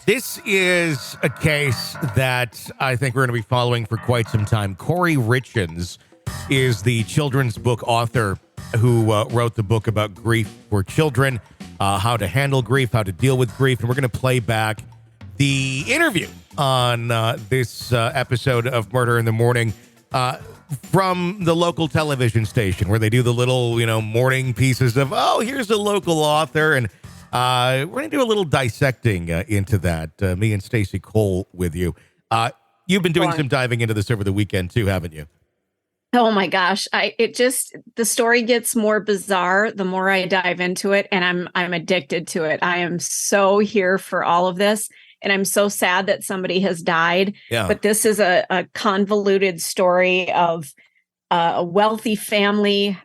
This is a case that I think we're going to be following for quite some time. Kouri Richins is the children's book author who wrote the book about grief for children, how to handle grief, how to deal with grief. And we're going to play back the interview on this episode of Murder in the Morning from the local television station where they do the little, morning pieces of, here's a local author. And we're going to do a little dissecting into that, me and Stacey Cole with you. You've been doing some diving into this over the weekend too, haven't you? Oh my gosh. The story gets more bizarre the more I dive into it, and I'm addicted to it. I am so here for all of this, and I'm so sad that somebody has died. Yeah. But this is a convoluted story of a wealthy family,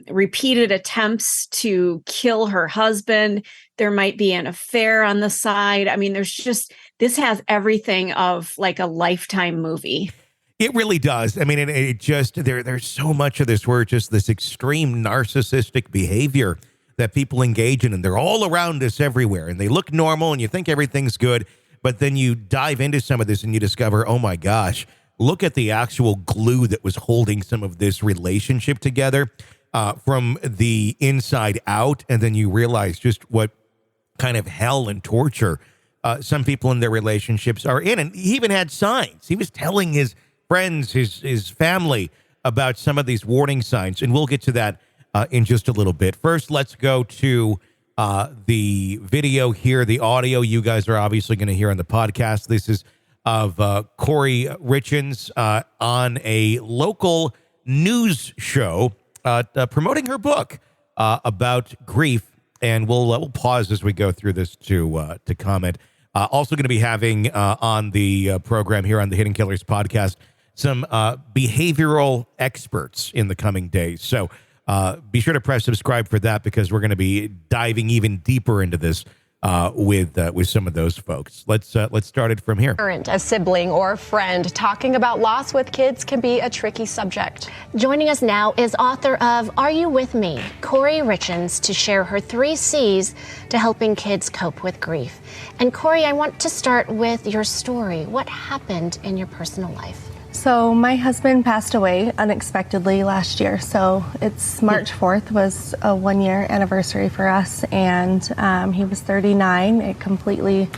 repeated attempts to kill her husband. There might be an affair on the side. I mean, this has everything of like a Lifetime movie. It really does. I mean, it just, there's so much of this where it's just this extreme narcissistic behavior that people engage in, and they're all around us everywhere, and they look normal, and you think everything's good, but then you dive into some of this and you discover, oh my gosh, look at the actual glue that was holding some of this relationship together from the inside out, and then you realize just what kind of hell and torture some people in their relationships are in. And he even had signs. He was telling his friends, his family about some of these warning signs, and we'll get to that in just a little bit. First, let's go to the video here, the audio you guys are obviously going to hear on the podcast. This is of Kouri Richins on a local news show promoting her book about grief, and we'll pause as we go through this to comment. Also going to be having on the program here on the Hidden Killers podcast some behavioral experts in the coming days. So be sure to press subscribe for that, because we're going to be diving even deeper into this with some of those folks. Let's start it from here. A sibling or friend talking about loss with kids can be a tricky subject. Joining us now is author of Are You With Me, Kouri Richins, to share her 3 C's to helping kids cope with grief. And Kouri, I want to start with your story. What happened in your personal life? So my husband passed away unexpectedly last year. So it's March 4th was a 1-year anniversary for us. And he was 39. It completely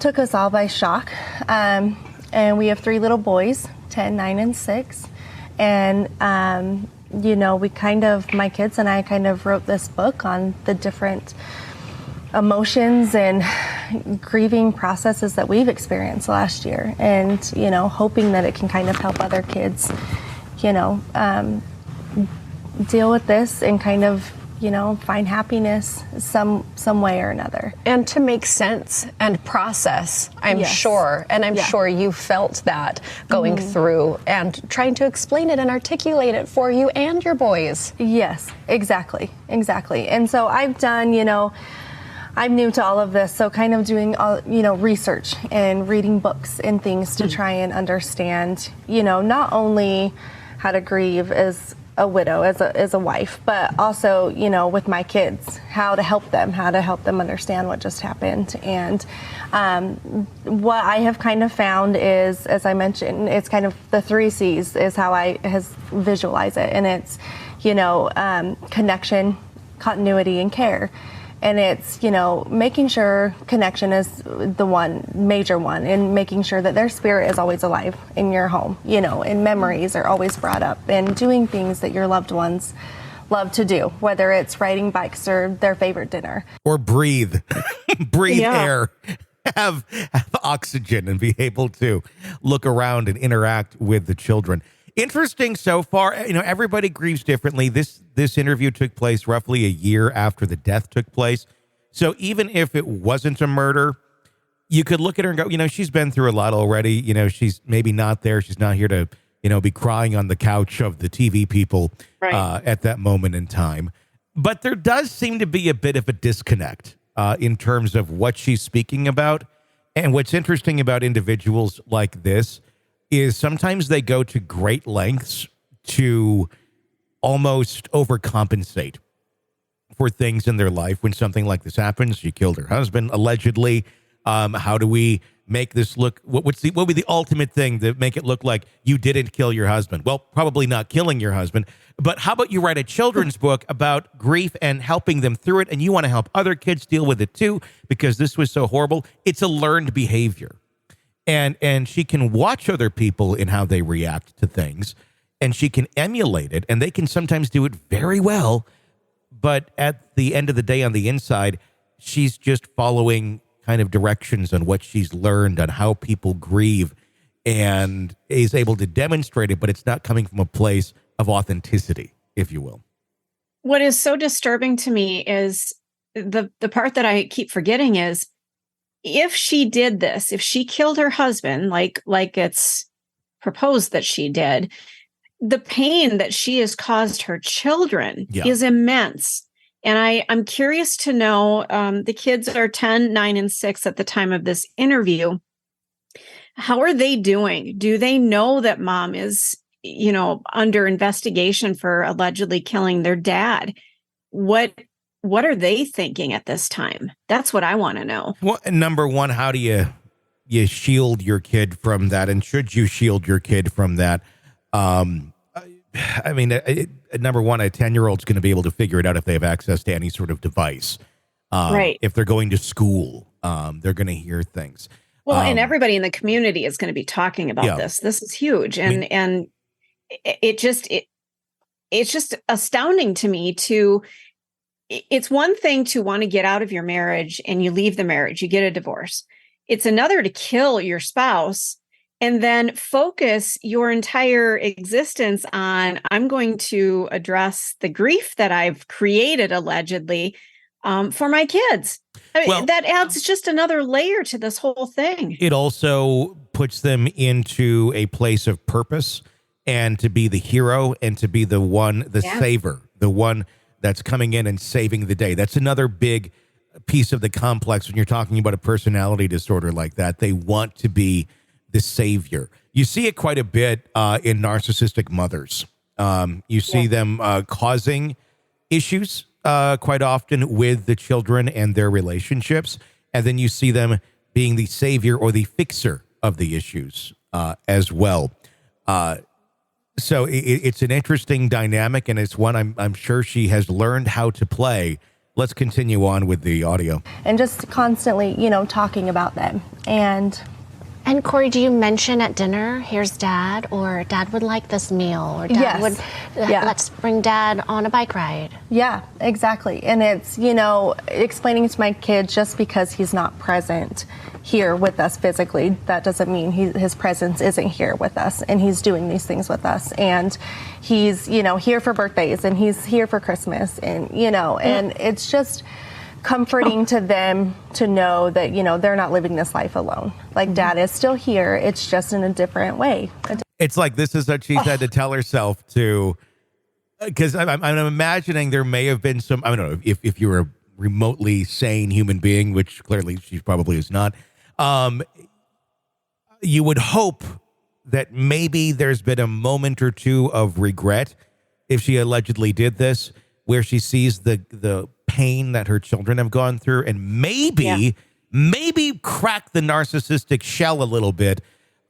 took us all by shock. And we have 3 little boys, 10, 9, and 6. And, my kids and I kind of wrote this book on the different emotions and grieving processes that we've experienced last year, and hoping that it can kind of help other kids deal with this and kind of find happiness some way or another, and to make sense and process. I'm sure you felt that going through and trying to explain it and articulate it for you and your boys. Yes, exactly. And so I've done I'm new to all of this, so kind of doing research and reading books and things to try and understand, not only how to grieve as a widow, as a wife, but also, with my kids, how to help them understand what just happened. And what I have kind of found is, as I mentioned, it's kind of the 3 C's is how I visualize it, and it's connection, continuity, and care. And it's, making sure connection is the major one, and making sure that their spirit is always alive in your home, and memories are always brought up, and doing things that your loved ones love to do, whether it's riding bikes or their favorite dinner. Or breathe air, have oxygen, and be able to look around and interact with the children. Interesting so far. Everybody grieves differently. This interview took place roughly a year after the death took place. So even if it wasn't a murder, you could look at her and go, she's been through a lot already. She's maybe not there. She's not here to, be crying on the couch of the TV people at that moment in time. But there does seem to be a bit of a disconnect in terms of what she's speaking about. And what's interesting about individuals like this is sometimes they go to great lengths to almost overcompensate for things in their life when something like this happens. She killed her husband, allegedly. How do we make this look? What would be the ultimate thing to make it look like you didn't kill your husband? Well, probably not killing your husband, but how about you write a children's book about grief and helping them through it? And you want to help other kids deal with it too, because this was so horrible. It's a learned behavior. And she can watch other people in how they react to things, and she can emulate it, and they can sometimes do it very well. But at the end of the day, on the inside, she's just following kind of directions on what she's learned on how people grieve, and is able to demonstrate it, but it's not coming from a place of authenticity, if you will. What is so disturbing to me is the part that I keep forgetting is, if she did this, if she killed her husband, like it's proposed that she did, the pain that she has caused her children is immense. And I'm curious to know, the kids are 10, 9, and 6 at the time of this interview. How are they doing? Do they know that mom is, under investigation for allegedly killing their dad? What are they thinking at this time? That's what I want to know. Well, number one, how do you shield your kid from that? And should you shield your kid from that? Number one, a 10-year-old's going to be able to figure it out if they have access to any sort of device. Right. If they're going to school, they're going to hear things. Well, and everybody in the community is going to be talking about this. This is huge. And it's just astounding to me it's one thing to want to get out of your marriage and you leave the marriage, you get a divorce. It's another to kill your spouse and then focus your entire existence on, I'm going to address the grief that I've created allegedly for my kids. That adds just another layer to this whole thing. It also puts them into a place of purpose and to be the hero and to be the saver, the one that's coming in and saving the day. That's another big piece of the complex when you're talking about a personality disorder like that. They want to be the savior. You see it quite a bit in narcissistic mothers. You see them causing issues quite often with the children and their relationships. And then you see them being the savior or the fixer of the issues as well. So it's an interesting dynamic, and it's one I'm sure she has learned how to play. Let's continue on with the audio. And just constantly, talking about them. And Kouri, do you mention at dinner, here's dad, or dad would like this meal, or dad would, let's bring dad on a bike ride? Yeah, exactly. And it's, explaining to my kid, just because he's not present here with us physically, that doesn't mean his presence isn't here with us, and he's doing these things with us. And he's, here for birthdays, and he's here for Christmas, and, and it's just comforting to them to know that, they're not living this life alone. Like, Dad is still here. It's just in a different way. It's like this is what she's had to tell herself to, because I'm imagining there may have been some, I don't know, if you're a remotely sane human being, which clearly she probably is not, you would hope that maybe there's been a moment or two of regret if she allegedly did this, where she sees the pain that her children have gone through, and maybe crack the narcissistic shell a little bit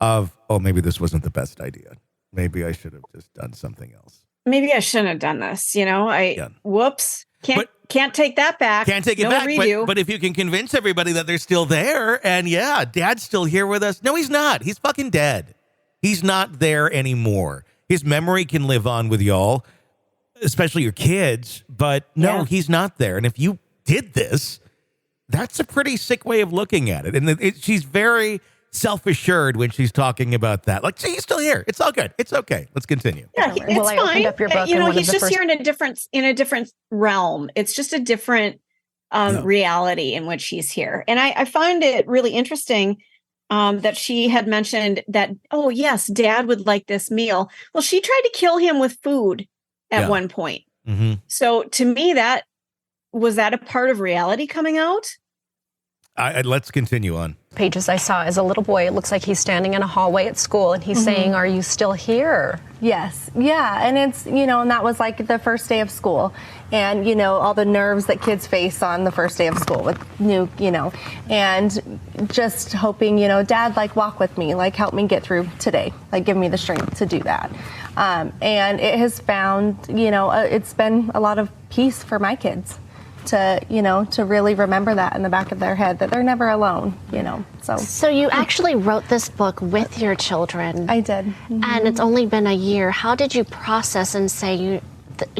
of, maybe this wasn't the best idea. Maybe I should have just done something else. Maybe I shouldn't have done this. Whoops. Can't take that back. Can't take it back. But if you can convince everybody that they're still there, and Dad's still here with us. No, he's not. He's fucking dead. He's not there anymore. His memory can live on with y'all, especially your kids, but no, he's not there. And if you did this, that's a pretty sick way of looking at it. And she's very self-assured when she's talking about that. Like, he's still here. It's all good. It's okay. Let's continue. Yeah, it's fine. I opened up your book, he's just here in a different realm. It's just a different reality in which he's here. And I find it really interesting that she had mentioned that, yes, Dad would like this meal. Well, she tried to kill him with food at one point. Mm-hmm. So to me, was that a part of reality coming out? Let's continue on. Pages I saw as a little boy, it looks like he's standing in a hallway at school and he's saying, "Are you still here?" Yes. Yeah. And it's, and that was like the first day of school, and, all the nerves that kids face on the first day of school with new, and just hoping, Dad, like, walk with me, like, help me get through today, like, give me the strength to do that. And it has found, it's been a lot of peace for my kids to really remember that in the back of their head, that they're never alone, So you actually wrote this book with your children. I did. And it's only been a year. How did you process and say you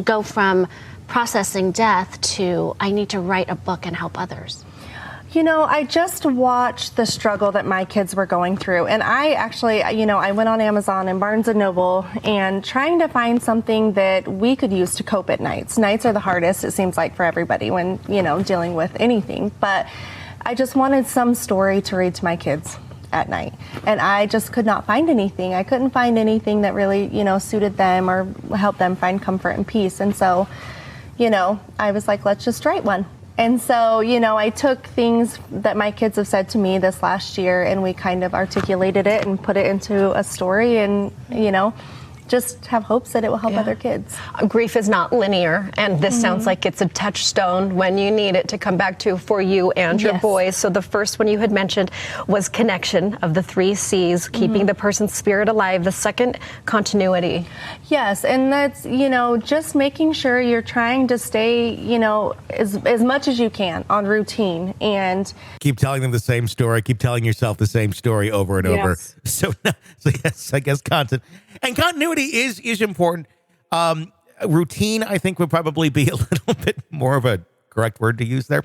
go from processing death to I need to write a book and help others? I just watched the struggle that my kids were going through. And I actually, I went on Amazon and Barnes & Noble and trying to find something that we could use to cope at nights. Nights are the hardest, it seems like, for everybody when, dealing with anything. But I just wanted some story to read to my kids at night. And I just could not find anything. I couldn't find anything that really, suited them or helped them find comfort and peace. And so, I was like, let's just write one. And so, I took things that my kids have said to me this last year and we kind of articulated it and put it into a story and, just have hopes that it will help other kids. Grief is not linear, and this sounds like it's a touchstone when you need it to come back to for you and your boys. So the first one you had mentioned was connection of the 3 C's, keeping the person's spirit alive. The second, continuity. Yes, and that's, just making sure you're trying to stay, as much as you can on routine and keep telling them the same story, keep telling yourself the same story over and over. So yes, I guess continuity is important. Routine, I think, would probably be a little bit more of a correct word to use there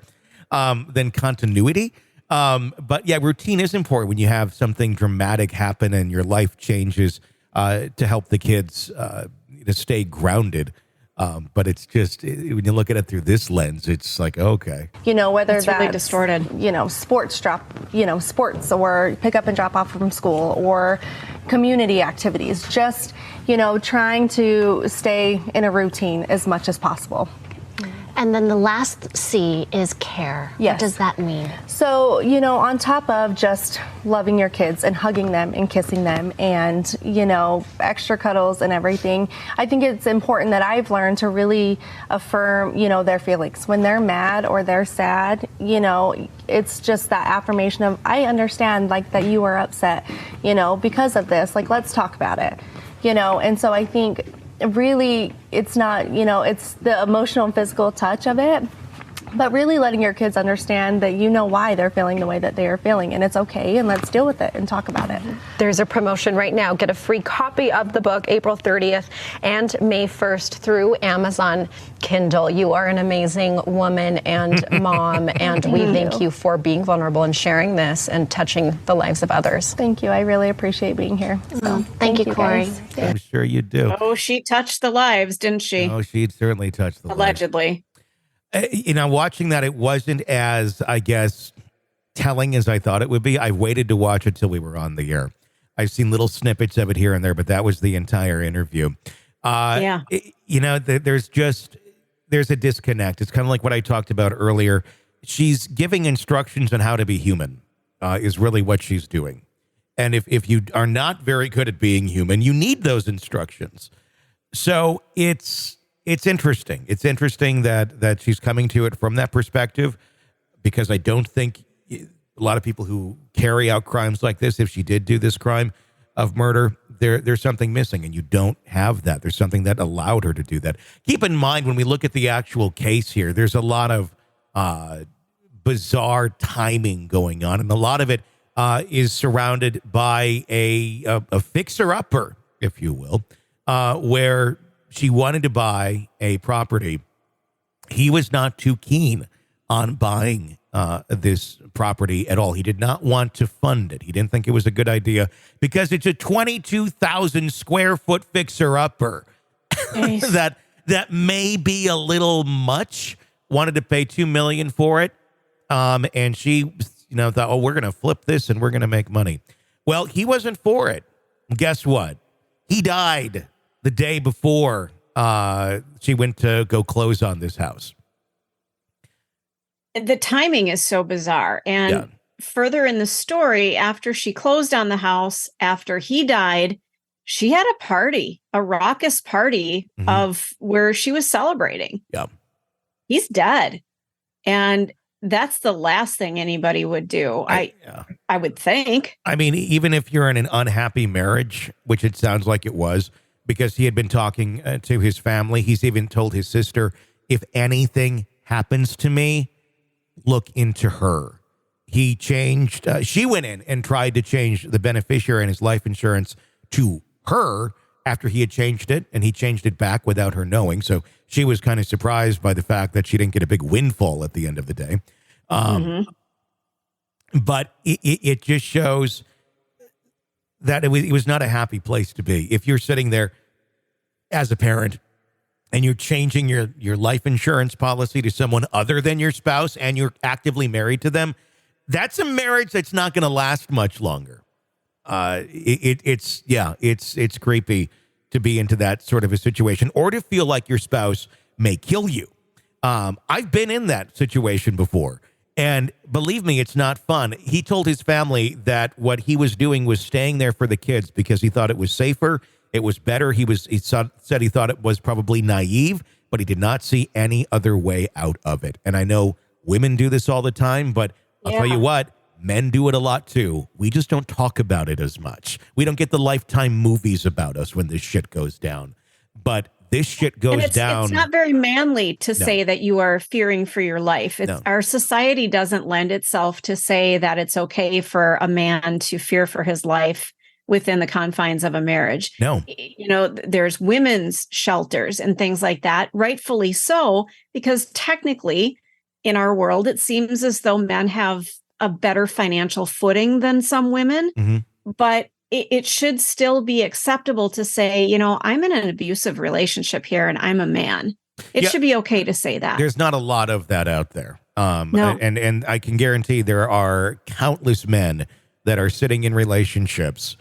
than continuity. But yeah, routine is important when you have something dramatic happen and your life changes to help the kids to stay grounded. But it's just, when you look at it through this lens, it's like, okay. Whether it's that's really distorted. Sports or pick up and drop off from school or community activities, just, trying to stay in a routine as much as possible. And then the last C is care. Yes. What does that mean? So, on top of just loving your kids and hugging them and kissing them and, extra cuddles and everything, I think it's important that I've learned to really affirm, their feelings. When they're mad or they're sad, it's just that affirmation of, I understand, like, that you are upset, because of this. Like, let's talk about it, And so I think really, it's not, it's the emotional and physical touch of it, but really letting your kids understand that why they're feeling the way that they are feeling, and it's okay, and let's deal with it and talk about it. There's a promotion right now. Get a free copy of the book April 30th and May 1st through Amazon Kindle. You are an amazing woman and mom, and we thank you for being vulnerable and sharing this and touching the lives of others. Thank you. I really appreciate being here. So, thank you, Kouri. I'm sure you do. Oh, she touched the lives, didn't she? Oh, she'd certainly touched the lives. Allegedly. Watching that, it wasn't as, I guess, telling as I thought it would be. I waited to watch it till we were on the air. I've seen little snippets of it here and there, but that was the entire interview. There's a disconnect. It's kind of like what I talked about earlier. She's giving instructions on how to be human, is really what she's doing. And if you are not very good at being human, you need those instructions. So it's interesting. It's interesting that she's coming to it from that perspective, because I don't think a lot of people who carry out crimes like this, if she did do this crime of murder, there's something missing, and you don't have that. There's something that allowed her to do that. Keep in mind, when we look at the actual case here, there's a lot of bizarre timing going on, and a lot of it is surrounded by a fixer-upper, if you will, where she wanted to buy a property. He was not too keen on buying this property at all. He did not want to fund it. He didn't think it was a good idea because it's a 22,000 square foot fixer-upper that may be a little much. Wanted to pay $2 million for it, and she, thought, oh, we're going to flip this and we're going to make money. Well, he wasn't for it. Guess what? He died the day before she went to go close on this house. The timing is so bizarre. And Yeah. further in the story, after she closed on the house, after he died, she had a party, a raucous party of where she was celebrating. Yeah. He's dead. And that's the last thing anybody would do. I would think. I mean, even if you're in an unhappy marriage, which it sounds like it was, because he had been talking to his family. He's even told his sister, if anything happens to me, look into her. He changed. She went in and tried to change the beneficiary and his life insurance to her after he had changed it, and he changed it back without her knowing. So she was kind of surprised by the fact that she didn't get a big windfall at the end of the day. But it just shows that it was not a happy place to be. If you're sitting there as a parent and you're changing your life insurance policy to someone other than your spouse and you're actively married to them, that's a marriage that's not going to last much longer. It's creepy to be into that sort of a situation or to feel like your spouse may kill you. I've been in that situation before. And believe me, it's not fun. He told his family that what he was doing was staying there for the kids because he thought it was safer. It was better. He said he thought it was probably naive, but he did not see any other way out of it. And I know women do this all the time, but I'll tell you what, men do it a lot too. We just don't talk about it as much. We don't get the Lifetime movies about us when this shit goes down. But this shit goes down. It's not very manly to say that you are fearing for your life. Our society doesn't lend itself to say that it's okay for a man to fear for his life within the confines of a marriage. No. You know, there's women's shelters and things like that, rightfully so, because technically in our world, it seems as though men have a better financial footing than some women, but it should still be acceptable to say, you know, I'm in an abusive relationship here and I'm a man. It should be okay to say that. There's not a lot of that out there. No. And I can guarantee there are countless men that are sitting in relationships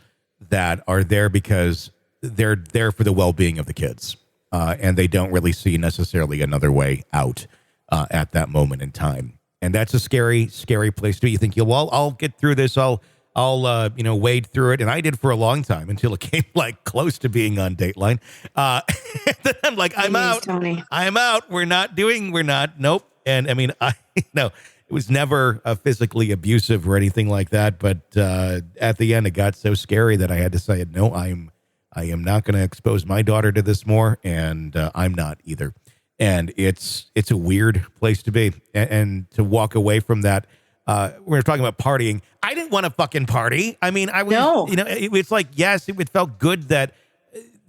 that are there because they're there for the well-being of the kids. And they don't really see necessarily another way out at that moment in time. And that's a scary, scary place to be. You think, well, I'll get through this. I'll wade through it. And I did for a long time until it came like close to being on Dateline. Then I'm like, I'm out. Tony. I'm out. Nope. And I mean, it was never physically abusive or anything like that. But at the end, it got so scary that I had to say, no, I am not going to expose my daughter to this more. And I'm not either. And it's a weird place to be. And to walk away from that. We're talking about partying. I didn't want to fucking party. I mean, I was, it's like, yes, it felt good that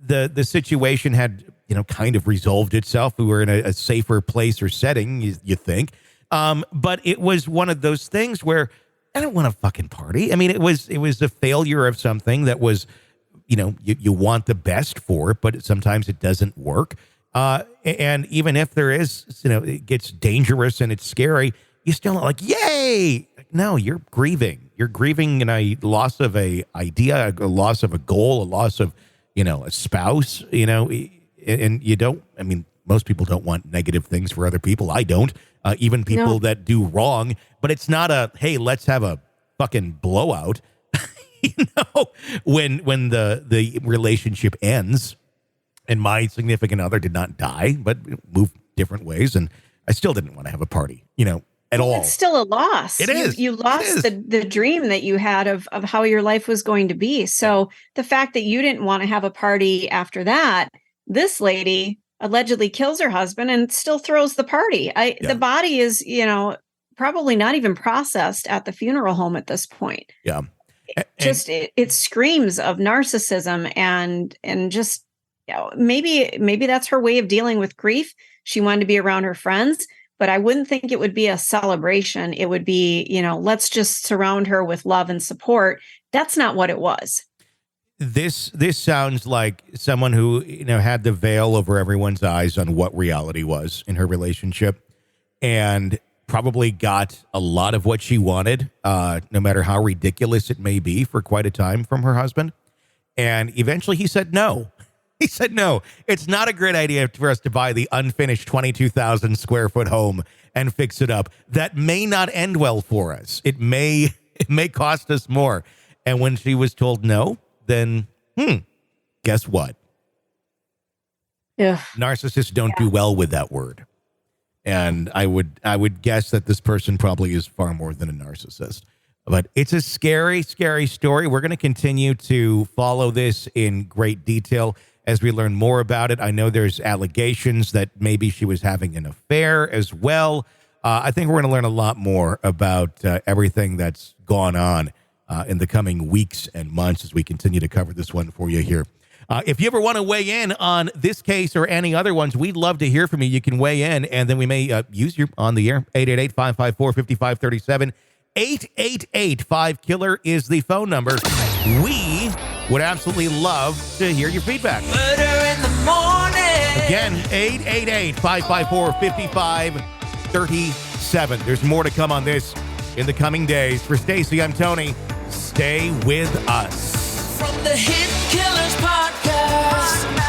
the situation had, kind of resolved itself. We were in a safer place or setting, you think. But it was one of those things where I don't want to fucking party. I mean, it was a failure of something that was, you want the best for it, but sometimes it doesn't work. And even if there is, it gets dangerous and it's scary, you still not like, yay. No, you're grieving. You're grieving in a loss of a idea, a loss of a goal, a loss of, a spouse, and you don't, I mean, most people don't want negative things for other people. I don't, even people that do wrong, but it's not a, hey, let's have a fucking blowout, when the relationship ends. And my significant other did not die, but moved different ways. And I still didn't want to have a party, at all. It's still a loss. It is. You lost the dream that you had of how your life was going to be. So the fact that you didn't want to have a party after that, this lady allegedly kills her husband and still throws the party. The body is, probably not even processed at the funeral home at this point. Yeah. It screams of narcissism and just, maybe that's her way of dealing with grief. She wanted to be around her friends, but I wouldn't think it would be a celebration. It would be, let's just surround her with love and support. That's not what it was. This sounds like someone who, had the veil over everyone's eyes on what reality was in her relationship and probably got a lot of what she wanted, no matter how ridiculous it may be, for quite a time from her husband. And eventually he said no. He said, no, it's not a great idea for us to buy the unfinished 22,000 square foot home and fix it up. That may not end well for us. It may cost us more. And when she was told no, then, guess what? Yeah. Narcissists don't do well with that word. And I would guess that this person probably is far more than a narcissist. But it's a scary, scary story. We're going to continue to follow this in great detail as we learn more about it. I know there's allegations that maybe she was having an affair as well. I think we're going to learn a lot more about everything that's gone on in the coming weeks and months as we continue to cover this one for you here. If you ever want to weigh in on this case or any other ones, we'd love to hear from you. You can weigh in, and then we may use you on the air. 888-554-5537. 888-5-KILLER is the phone number. We would absolutely love to hear your feedback. Murder in the morning. Again, 888-554-5537. There's more to come on this in the coming days. For Stacey, I'm Tony. Stay with us. From the Hit Killers Podcast.